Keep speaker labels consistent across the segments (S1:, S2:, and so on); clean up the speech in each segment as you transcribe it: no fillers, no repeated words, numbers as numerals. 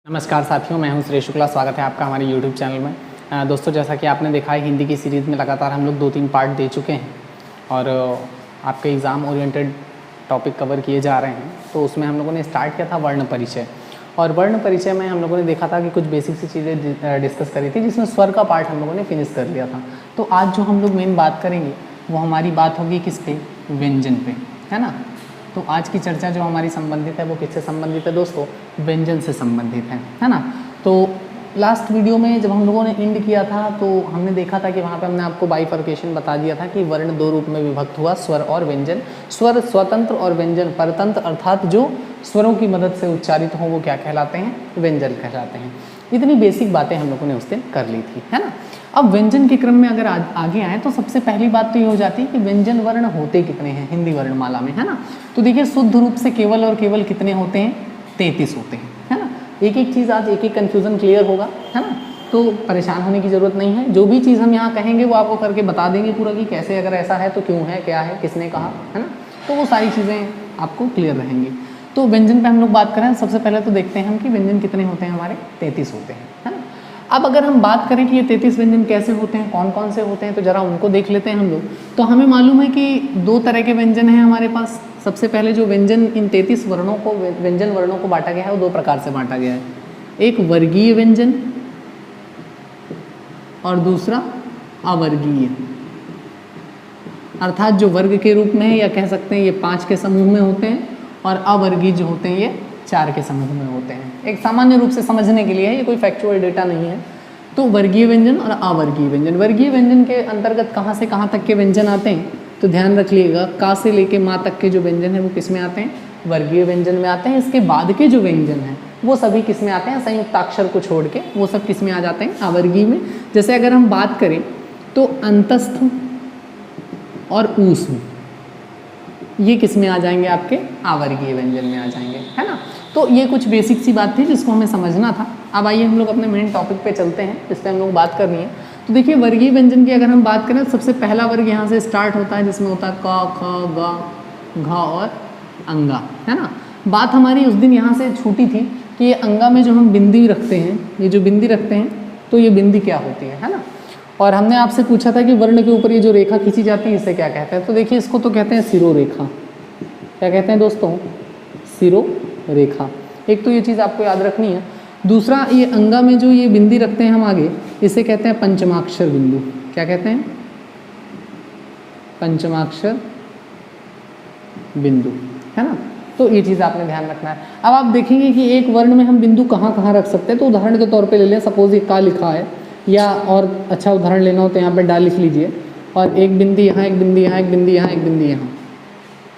S1: नमस्कार साथियों, मैं हूं श्रेय शुक्ला। स्वागत है आपका हमारे YouTube चैनल में। दोस्तों, जैसा कि आपने देखा है, हिंदी की सीरीज़ में लगातार हम लोग 2-3 पार्ट दे चुके हैं और आपके एग्ज़ाम ओरिएंटेड टॉपिक कवर किए जा रहे हैं। तो उसमें हम लोगों ने स्टार्ट किया था वर्ण परिचय, और वर्ण परिचय में हम लोगों ने देखा था कि कुछ बेसिक सी चीज़ें डिस्कस करी थी, जिसमें स्वर का पार्ट हम लोगों ने फिनिश कर लिया था। तो आज जो हम लोग मेन बात करेंगे वो हमारी बात होगी किस पे? व्यंजन पे, है ना। तो आज की चर्चा जो हमारी संबंधित है वो किससे संबंधित है दोस्तों? व्यंजन से संबंधित है ना। तो लास्ट वीडियो में जब हम लोगों ने एंड किया था तो हमने देखा था कि वहाँ पे हमने आपको बाइफर्केशन बता दिया था कि वर्ण 2 रूप में विभक्त हुआ, स्वर और व्यंजन। स्वर स्वतंत्र और व्यंजन परतंत्र, अर्थात जो स्वरों की मदद से उच्चारित हों वो क्या कहलाते हैं? व्यंजन कहलाते हैं। इतनी बेसिक बातें हम लोगों ने उस दिन कर ली थी, है ना। अब व्यंजन के क्रम में अगर आगे आए तो सबसे पहली बात तो ये हो जाती है कि व्यंजन वर्ण होते कितने हैं हिंदी वर्णमाला में, है ना। तो देखिए, शुद्ध रूप से केवल और केवल कितने होते हैं? 33 होते हैं, है ना। एक एक चीज़ आज एक एक कन्फ्यूज़न क्लियर होगा, है ना। तो परेशान होने की ज़रूरत नहीं है। जो भी चीज़ हम यहाँ कहेंगे वो आपको करके बता देंगे पूरा कि कैसे, अगर ऐसा है तो क्यों है, क्या है, किसने कहा, है ना। तो वो सारी चीज़ें आपको क्लियर रहेंगी। तो व्यंजन पे हम लोग बात करें, सबसे पहले तो देखते हैं हम कि व्यंजन कितने होते हैं हमारे? 33 होते हैं, है ना। अब अगर हम बात करें कि ये 33 व्यंजन कैसे होते हैं, कौन कौन से होते हैं, तो ज़रा उनको देख लेते हैं हम लोग। तो हमें मालूम है कि 2 तरह के व्यंजन हैं हमारे पास। सबसे पहले जो व्यंजन इन 33 वर्णों को, व्यंजन वर्णों को बांटा गया है वो 2 प्रकार से बांटा गया है। एक वर्गीय व्यंजन और दूसरा अवर्गीय, अर्थात जो वर्ग के रूप में है, या कह सकते हैं ये 5 के समूह में होते हैं, और अवर्गीय जो होते हैं ये 4 के समूह में होते हैं। एक सामान्य रूप से समझने के लिए है, ये कोई फैक्चुअल डेटा नहीं है। तो वर्गीय व्यंजन और अवर्गीय व्यंजन। वर्गीय व्यंजन के अंतर्गत कहाँ से कहाँ तक के व्यंजन आते हैं? तो ध्यान रखिएगा, का से लेके माँ तक के जो व्यंजन है वो किस में आते हैं? वर्गीय व्यंजन में आते हैं। इसके बाद के जो व्यंजन हैं वो सभी किस में आते हैं? संयुक्ताक्षर को छोड़ के वो सब किस में आ जाते हैं? अवर्गीय में। जैसे अगर हम बात करें तो अंतस्थ और ऊष्म, ये किस में आ जाएंगे? आपके अवर्गीय व्यंजन में आ जाएंगे, है ना। तो ये कुछ बेसिक सी बात थी जिसको हमें समझना था। अब आइए हम लोग अपने मेन टॉपिक पे चलते हैं, इस पर हम लोग बात करनी है। तो देखिए, वर्गीय व्यंजन की अगर हम बात करें, सबसे पहला वर्ग यहाँ से स्टार्ट होता है, जिसमें होता है क, ख, ग, घ और अंगा, है ना। बात हमारी उस दिन यहाँ से छूटी थी कि ये अंगा में जो हम बिंदी रखते हैं, ये जो बिंदी रखते हैं, तो ये बिंदी क्या होती है ना। और हमने आपसे पूछा था कि वर्ण के ऊपर ये जो रेखा खींची जाती है इसे क्या कहते हैं? तो देखिए, इसको तो कहते हैं सिरोरेखा। क्या कहते हैं दोस्तों? सिरोरेखा। एक तो ये चीज़ आपको याद रखनी है। दूसरा, ये अंगा में जो ये बिंदी रखते हैं हम आगे, इसे कहते हैं पंचमाक्षर बिंदु। क्या कहते हैं? पंचमाक्षर बिंदु, है ना। तो ये चीज़ आपने ध्यान रखना है। अब आप देखेंगे कि एक वर्ण में हम बिंदु कहाँ कहाँ रख सकते हैं। तो उदाहरण के तौर पे ले लें, सपोज ये का लिखा है, या और अच्छा उदाहरण लेना हो तो यहाँ पे डा लिख लीजिए, और एक बिंदी यहाँ, एक बिंदी यहाँ, एक बिंदी यहाँ, एक बिंदी यहाँ।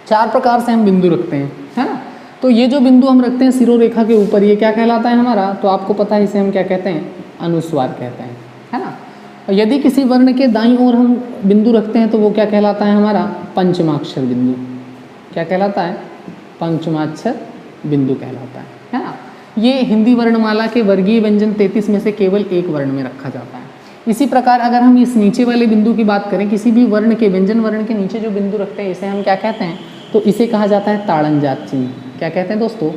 S1: 4 प्रकार से हम बिंदु रखते हैं, है ना। तो ये जो बिंदु हम रखते हैं सिरोरेखा के ऊपर, ये क्या कहलाता है हमारा? तो आपको पता है इसे हम क्या कहते हैं? अनुस्वार कहते हैं, है ना। और यदि किसी वर्ण के दाईं ओर हम बिंदु रखते हैं तो वो क्या कहलाता है हमारा? पंचमाक्षर बिंदु। क्या कहलाता है? पंचमाक्षर बिंदु कहलाता है ना। ये हिंदी वर्णमाला के वर्गीय व्यंजन 33 में से केवल एक वर्ण में रखा जाता है। इसी प्रकार अगर हम इस नीचे वाले बिंदु की बात करें, किसी भी वर्ण के, व्यंजन वर्ण के नीचे जो बिंदु रखते हैं इसे हम क्या कहते हैं? तो इसे कहा जाता है ताड़नजात चिन्ह। क्या कहते हैं दोस्तों?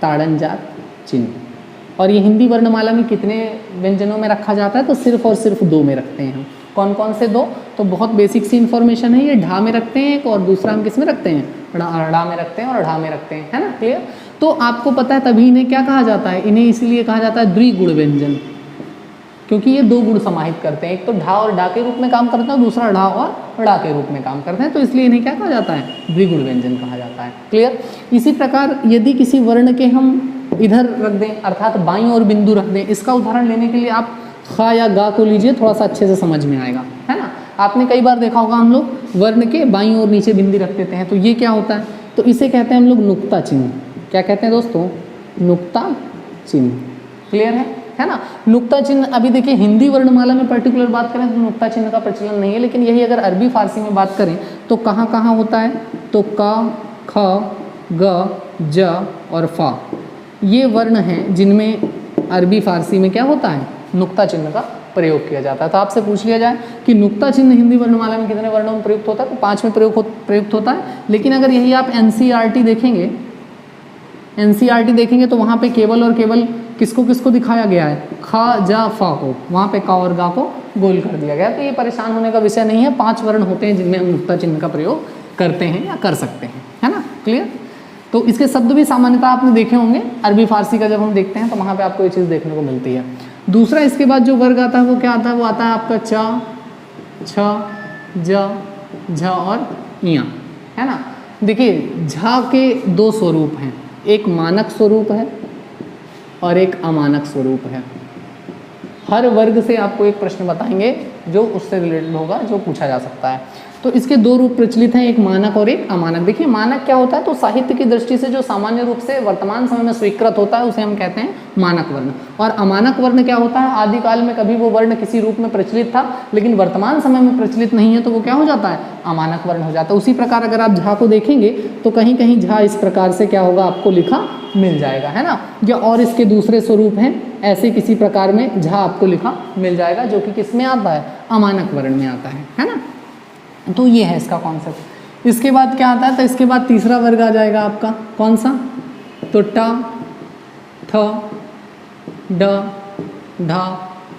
S1: ताड़नजात चिन्ह। और ये हिंदी वर्णमाला में कितने व्यंजनों में रखा जाता है? तो सिर्फ और सिर्फ 2 में रखते हैं हम। कौन कौन से 2? तो बहुत बेसिक सी इन्फॉर्मेशन है। ये ढा में रखते हैं एक, और दूसरा हम किस में रखते हैं? ढ़ा में रखते हैं और ढ़ा में रखते हैं, है ना। क्लियर? तो आपको पता है तभी इन्हें क्या कहा जाता है? इन्हें इसीलिए कहा जाता है द्विगुण व्यंजन, क्योंकि ये 2 गुण समाहित करते हैं। एक तो ढा और डा के रूप में काम करते हैं, दूसरा ढा और ड़ा के रूप में काम करते हैं। तो इसलिए इन्हें क्या कहा जाता है? द्विगुण व्यंजन कहा जाता है। क्लियर? इसी प्रकार यदि किसी वर्ण के हम इधर रख दें, अर्थात बाईं ओर बिंदु रख दें, इसका उदाहरण लेने के लिए आप खा या गा को लीजिए, थोड़ा सा अच्छे से समझ में आएगा, है ना। आपने कई बार देखा होगा हम लोग वर्ण के बाईं ओर नीचे बिंदी रख देते हैं, तो ये क्या होता है? तो इसे कहते हैं हम लोग नुक्ता चिन्ह। क्या कहते हैं दोस्तों? नुक्ता चिन्ह। क्लियर है ना। नुक्ता चिन्ह, अभी देखिए हिंदी वर्णमाला में पर्टिकुलर बात करें तो नुक्ता चिन्ह का प्रचलन नहीं है, लेकिन यही अगर अरबी फारसी में बात करें तो कहाँ कहाँ होता है? तो का, ख, ग, ज और फा, ये वर्ण हैं जिनमें अरबी फारसी में क्या होता है? नुक्ता चिन्ह का प्रयोग किया जाता है। तो आपसे पूछ लिया जाए कि नुक्ता चिन्ह हिंदी वर्णमाला में कितने वर्णों में प्रयुक्त होता है? तो 5 में प्रयुक्त होता है। लेकिन अगर यही आप NCERT देखेंगे एनसीईआरटी देखेंगे तो वहाँ पे केवल और केवल किसको किसको दिखाया गया है, ख जा फा को, वहाँ पे का और गा को गोल कर दिया गया। तो ये परेशान होने का विषय नहीं है, 5 वर्ण होते हैं जिनमें हम नुक्ता चिन्ह का प्रयोग करते हैं या कर सकते हैं, है ना, क्लियर। तो इसके शब्द भी सामान्यतः आपने देखे होंगे, अरबी फारसी का जब हम देखते हैं तो वहाँ पे आपको ये चीज़ देखने को मिलती है। दूसरा इसके बाद जो वर्ग आता है वो क्या आता है, वो आता है आपका च, छ, ज, झ और इया, है ना। देखिए झ के 2 स्वरूप हैं, एक मानक स्वरूप है और एक अमानक स्वरूप है। हर वर्ग से आपको एक प्रश्न बताएंगे जो उससे रिलेटेड होगा, जो पूछा जा सकता है। तो इसके 2 रूप प्रचलित हैं, एक मानक और एक अमानक। देखिए मानक क्या होता है, तो साहित्य की दृष्टि से जो सामान्य रूप से वर्तमान समय में स्वीकृत होता है उसे हम कहते हैं मानक वर्ण। और अमानक वर्ण क्या होता है, आदिकाल में कभी वो वर्ण किसी रूप में प्रचलित था लेकिन वर्तमान समय में प्रचलित नहीं है तो वो क्या हो जाता है, अमानक वर्ण हो जाता है। उसी प्रकार अगर आप झा को देखेंगे तो कहीं कहीं झा इस प्रकार से क्या होगा, आपको लिखा मिल जाएगा, है ना। या और इसके दूसरे स्वरूप हैं, ऐसे किसी प्रकार में झा आपको लिखा मिल जाएगा जो कि किस में आता है, अमानक वर्ण में आता है ना। तो ये है इसका कॉन्सेप्ट। इसके बाद क्या आता है, तो इसके बाद तीसरा वर्ग आ जाएगा आपका, कौन सा, तो ट, थ, ड, ढ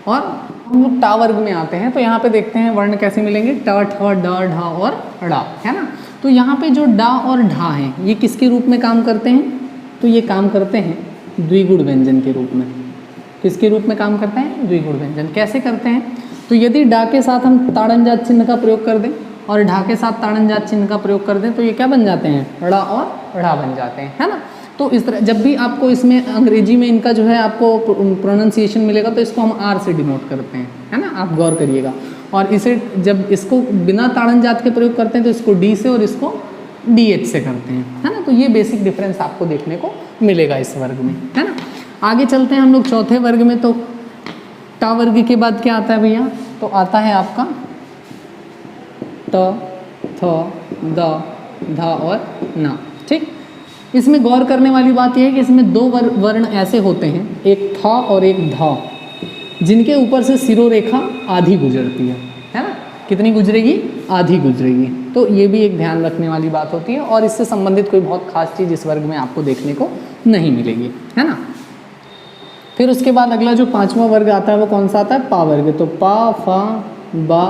S1: और हम लोग टा वर्ग में आते हैं। तो यहाँ पे देखते हैं वर्ण कैसे मिलेंगे, ट, ठ, ड, ढ और ड़ा, है ना। तो यहाँ पे जो डा और ढा है ये किसके रूप में काम करते हैं, तो ये काम करते हैं द्विगुण व्यंजन के रूप में। किसके रूप में काम करते हैं, द्विगुण व्यंजन। कैसे करते हैं, तो यदि डा के साथ हम ताड़नजात चिन्ह का प्रयोग कर दें और ढा के साथ ताड़नजात चिन्ह का प्रयोग कर दें तो ये क्या बन जाते हैं, ड़ा और ढ़ा बन जाते हैं, है ना। तो इस तरह जब भी आपको इसमें अंग्रेजी में इनका जो है आपको प्रोनाउंसिएशन मिलेगा तो इसको हम आर से डिनोट करते हैं, है ना, आप गौर करिएगा। और इसे जब इसको बिना ताड़नजात के प्रयोग करते हैं तो इसको डी से और इसको DH से करते हैं, है ना। तो ये बेसिक डिफरेंस आपको देखने को मिलेगा इस वर्ग में, है ना। आगे चलते हैं हम लोग चौथे वर्ग में। तो टा वर्ग के बाद क्या आता है भैया, तो आता है आपका त, थ, द, ध और न, ठीक। इसमें गौर करने वाली बात यह है कि इसमें 2 वर्ण ऐसे होते हैं, एक थ और एक ध, जिनके ऊपर से सिरोरेखा आधी गुजरती है ना। कितनी गुजरेगी, आधी गुजरेगी। तो ये भी एक ध्यान रखने वाली बात होती है और इससे संबंधित कोई बहुत खास चीज़ इस वर्ग में आपको देखने को नहीं मिलेगी, है ना। फिर उसके बाद अगला जो 5वां वर्ग आता है वो कौन सा आता है, पा वर्ग। तो पा, फा, बा,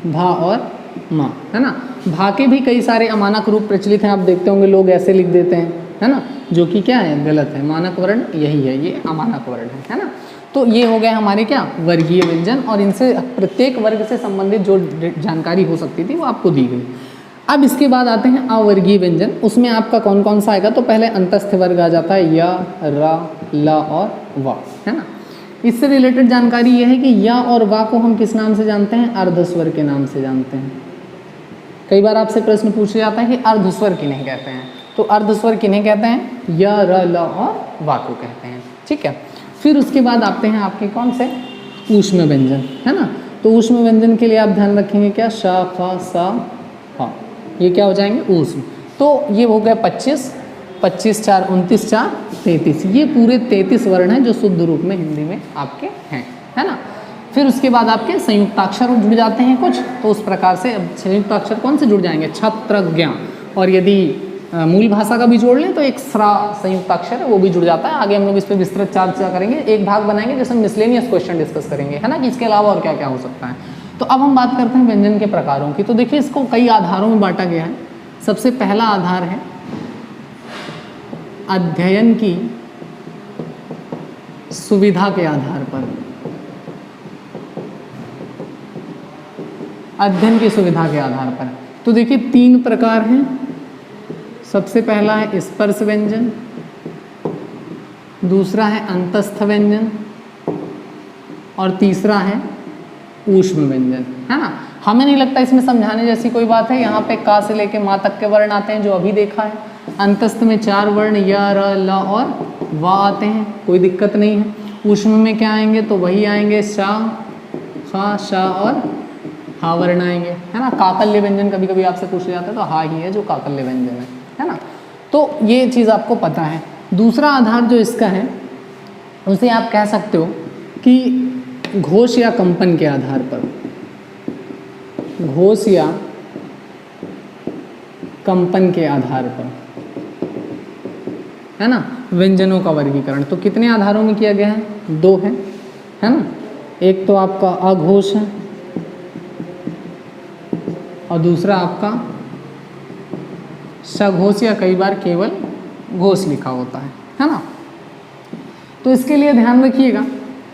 S1: भा और मा, है ना। भा के भी कई सारे अमानक रूप प्रचलित हैं, आप देखते होंगे लोग ऐसे लिख देते हैं, है ना, जो कि क्या है, गलत है। मानक वर्ण यही है, ये अमानक वर्ण है ना। तो ये हो गए हमारे क्या, वर्गीय व्यंजन, और इनसे प्रत्येक वर्ग से संबंधित जो जानकारी हो सकती थी वो आपको दी गई। अब इसके बाद आते हैं अवर्गीय व्यंजन। उसमें आपका कौन कौन सा आएगा, तो पहले अंतस्थ वर्ग आ जाता है, य, र, ल और व, है ना। इससे रिलेटेड जानकारी यह है कि या और वा को हम किस नाम से जानते हैं, अर्धस्वर के नाम से जानते हैं। कई बार आपसे प्रश्न पूछा जाता है कि अर्धस्वर किन्हें कहते हैं, तो अर्धस्वर किन्हें कहते हैं, य, र, ल और वा को कहते हैं, ठीक है। फिर उसके बाद आते हैं आपके कौन से, ऊष्म व्यंजन, है ना। तो ऊष्म व्यंजन के लिए आप ध्यान रखेंगे क्या, श, फ, स, ह, ये क्या हो जाएंगे, ऊष्म। तो ये हो गए 25, 25 4 29 4 33, ये पूरे 33 वर्ण हैं जो शुद्ध रूप में हिंदी में आपके हैं, है ना। फिर उसके बाद आपके संयुक्ताक्षर जुड़ जाते हैं कुछ, तो उस प्रकार से अब संयुक्ताक्षर कौन से जुड़ जाएंगे, छत्र, ज्ञ, और यदि मूल भाषा का भी जोड़ लें तो एक स्रा संयुक्ताक्षर है वो भी जुड़ जाता है। आगे हम लोग इस पर विस्तृत चर्चा करेंगे, एक भाग बनाएंगे जिसमें मिसलेनियस क्वेश्चन डिस्कस करेंगे, है ना, कि इसके अलावा और क्या क्या हो सकता है। तो अब हम बात करते हैं व्यंजन के प्रकारों की। तो देखिए इसको कई आधारों में बांटा गया है। सबसे पहला आधार है अध्ययन की सुविधा के आधार पर, अध्ययन की सुविधा के आधार पर। तो देखिए 3 प्रकार हैं। सबसे पहला है स्पर्श व्यंजन, दूसरा है अंतस्थ व्यंजन और तीसरा है ऊष्म व्यंजन, है ना। हमें नहीं लगता इसमें समझाने जैसी कोई बात है। यहाँ पे का से लेके मा तक के वर्ण आते हैं जो अभी देखा है। अंतस्थ में 4 वर्ण य, र, ल और वा आते हैं, कोई दिक्कत नहीं है। ऊष्म में क्या आएंगे, तो वही आएंगे शा, खा, शा और हा वर्ण आएंगे, है ना। काकल्य व्यंजन कभी कभी आपसे पूछा जाता है तो हा ही है जो काकल्य व्यंजन है ना। तो ये चीज़ आपको पता है। दूसरा आधार जो इसका है उसे आप कह सकते हो कि घोष या कंपन के आधार पर, घोष या कंपन के आधार पर। है ना, व्यंजनों का वर्गीकरण। तो कितने आधारों में किया गया है? 2 है ना। एक तो आपका अघोष है और दूसरा आपका सघोष, या कई बार केवल घोष लिखा होता है ना। तो इसके लिए ध्यान रखिएगा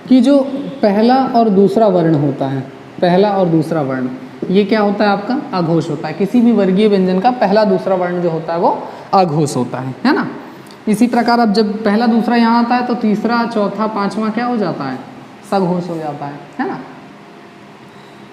S1: कि जो पहला और दूसरा वर्ण होता है, पहला और दूसरा वर्ण, ये क्या होता है? आपका अघोष होता है। किसी भी वर्गीय व्यंजन का पहला दूसरा वर्ण जो होता है वो अघोष होता है ना। इसी प्रकार अब जब पहला दूसरा यहाँ आता है तो तीसरा चौथा पांचवा क्या हो जाता है? सघोष हो जाता है ना।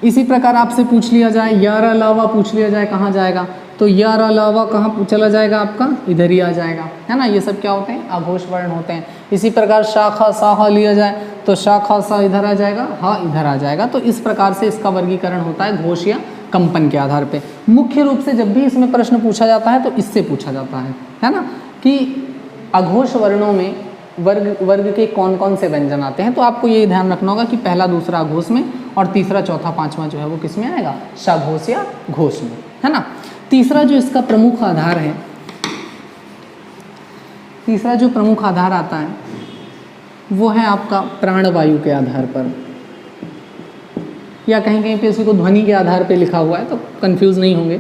S1: इसी प्रकार आपसे पूछ लिया जाए, यार अलावा पूछ लिया जाए, कहाँ जाएगा? तो यार अलावा कहाँ चला जाएगा? आपका इधर ही आ जाएगा, है ना। ये सब क्या होते हैं? अघोष वर्ण होते हैं। इसी प्रकार शाखा साहा लिया जाए तो शाखा सा इधर आ जाएगा, हा इधर आ जाएगा। तो इस प्रकार से इसका वर्गीकरण होता है घोष या कंपन के आधार पे। मुख्य रूप से जब भी इसमें प्रश्न पूछा जाता है तो इससे पूछा जाता है ना, कि अघोष वर्णों में वर्ग के कौन कौन से व्यंजन आते हैं। तो आपको ये ध्यान रखना होगा कि पहला दूसरा अघोष में और तीसरा चौथा पांचवा जो है वो किस में आएगा? सघोष या घोष में, है ना। तीसरा जो इसका प्रमुख आधार है, तीसरा जो प्रमुख आधार आता है वो है आपका प्राणवायु के आधार पर, या कहीं कहीं पे इसी को ध्वनि के आधार पे लिखा हुआ है तो कंफ्यूज नहीं होंगे।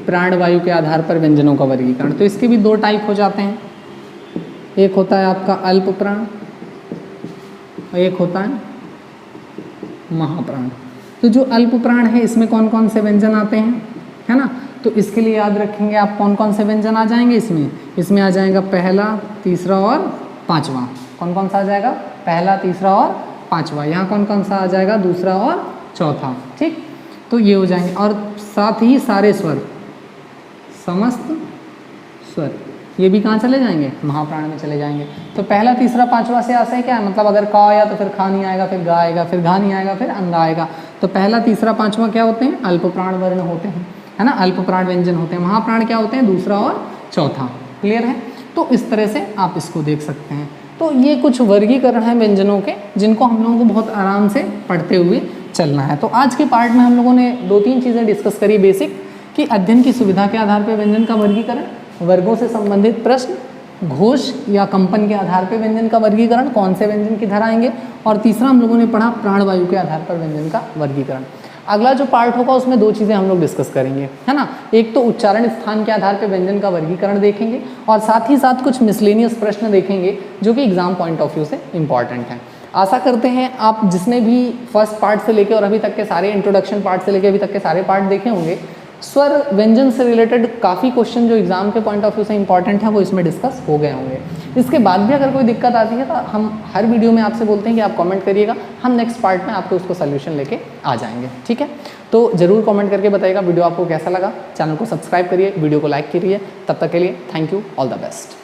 S1: प्राणवायु के आधार पर व्यंजनों का वर्गीकरण। तो इसके भी 2 टाइप हो जाते हैं। एक होता है आपका अल्प प्राण और एक होता है महाप्राण। तो जो अल्प प्राण है इसमें कौन कौन से व्यंजन आते हैं, है ना। तो इसके लिए याद रखेंगे आप कौन कौन से व्यंजन आ जाएंगे इसमें आ जाएगा पहला, तीसरा और पांचवा। कौन कौन सा आ जाएगा? पहला, तीसरा और पांचवा। यहाँ कौन कौन सा आ जाएगा? दूसरा और चौथा, ठीक। तो ये हो जाएंगे, और साथ ही सारे स्वर, समस्त स्वर, ये भी कहाँ चले जाएंगे? महाप्राण में चले जाएंगे। तो पहला, तीसरा, पांचवा से आशय क्या है? मतलब अगर का आया तो फिर खा नहीं आएगा, फिर गा आएगा, फिर घा नहीं आएगा, फिर अंग आएगा। तो पहला, तीसरा, पांचवा क्या होते हैं? अल्प प्राण वर्ण होते हैं, है ना, अल्प प्राण व्यंजन होते हैं। महाप्राण क्या होते हैं? दूसरा और चौथा। क्लियर है? तो इस तरह से आप इसको देख सकते हैं। तो ये कुछ वर्गीकरण है व्यंजनों के, जिनको हम लोगों को बहुत आराम से पढ़ते हुए चलना है। तो आज के पार्ट में हम लोगों ने 2-3 चीज़ें डिस्कस करी बेसिक, कि अध्ययन की सुविधा के आधार पर व्यंजन का वर्गीकरण, वर्गों से संबंधित प्रश्न, घोष या कंपन के आधार पर व्यंजन का वर्गीकरण, कौन से व्यंजन किधर आएंगे, और तीसरा हम लोगों ने पढ़ा प्राणवायु के आधार पर व्यंजन का वर्गीकरण। अगला जो पार्ट होगा उसमें 2 चीज़ें हम लोग डिस्कस करेंगे, है ना। एक तो उच्चारण स्थान के आधार पर व्यंजन का वर्गीकरण देखेंगे, और साथ ही साथ कुछ मिसलेनियस प्रश्न देखेंगे जो कि एग्जाम पॉइंट ऑफ व्यू से इंपॉर्टेंट हैं। आशा करते हैं आप जिसने भी फर्स्ट पार्ट से लेकर और अभी तक के सारे इंट्रोडक्शन पार्ट से लेकर अभी तक के सारे पार्ट देखे होंगे, स्वर व्यंजन से रिलेटेड काफ़ी क्वेश्चन जो एग्जाम के पॉइंट ऑफ व्यू से इंपॉर्टेंट है वो इसमें डिस्कस हो गए होंगे। इसके बाद भी अगर कोई दिक्कत आती है तो हम हर वीडियो में आपसे बोलते हैं कि आप कमेंट करिएगा, हम नेक्स्ट पार्ट में आपको उसको सोल्यूशन लेके आ जाएंगे, ठीक है। तो ज़रूर कमेंट करके बताइएगा वीडियो आपको कैसा लगा। चैनल को सब्सक्राइब करिए, वीडियो को लाइक करिए। तब तक के लिए thank you, all the best.